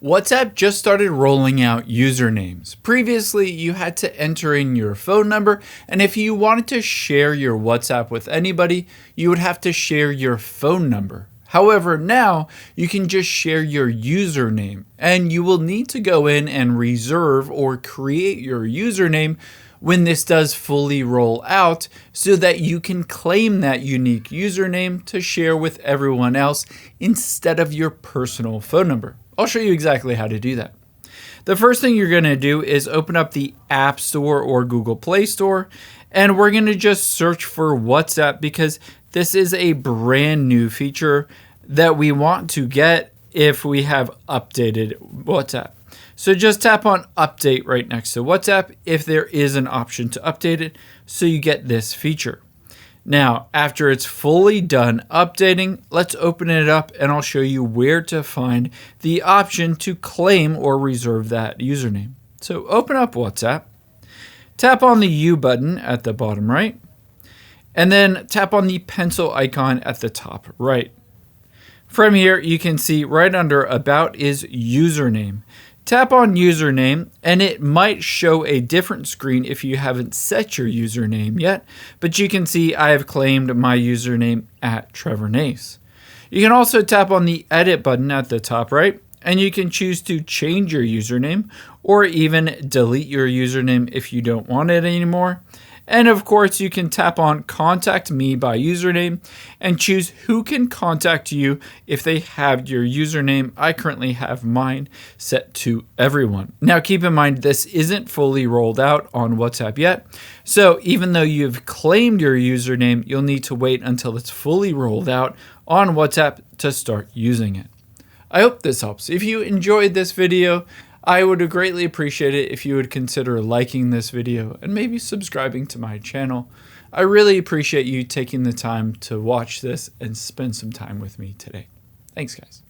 WhatsApp just started rolling out usernames. Previously, you had to enter in your phone number, and if you wanted to share your WhatsApp with anybody, you would have to share your phone number. However, now you can just share your username, and you will need to go in and reserve or create your username when this does fully roll out so that you can claim that unique username to share with everyone else instead of your personal phone number. I'll show you exactly how to do that. The first thing you're going to do is open up the App Store or Google Play Store, and we're going to just search for WhatsApp because this is a brand new feature that we want to get if we have updated WhatsApp. So just tap on Update right next to WhatsApp if there is an option to update it, so you get this feature. Now, after it's fully done updating, let's open it up and I'll show you where to find the option to claim or reserve that username. So open up WhatsApp, tap on the U button at the bottom right, and then tap on the pencil icon at the top right. From here, you can see right under About is Username. Tap on username and it might show a different screen if you haven't set your username yet, but you can see I have claimed my username at Trevor Nace. You can also tap on the edit button at the top right and you can choose to change your username or even delete your username if you don't want it anymore. And of course, you can tap on Contact Me by username and choose who can contact you if they have your username. I currently have mine set to everyone. Now, keep in mind, this isn't fully rolled out on WhatsApp yet. So even though you've claimed your username, you'll need to wait until it's fully rolled out on WhatsApp to start using it. I hope this helps. If you enjoyed this video, I would greatly appreciate it if you would consider liking this video and maybe subscribing to my channel. I really appreciate you taking the time to watch this and spend some time with me today. Thanks, guys.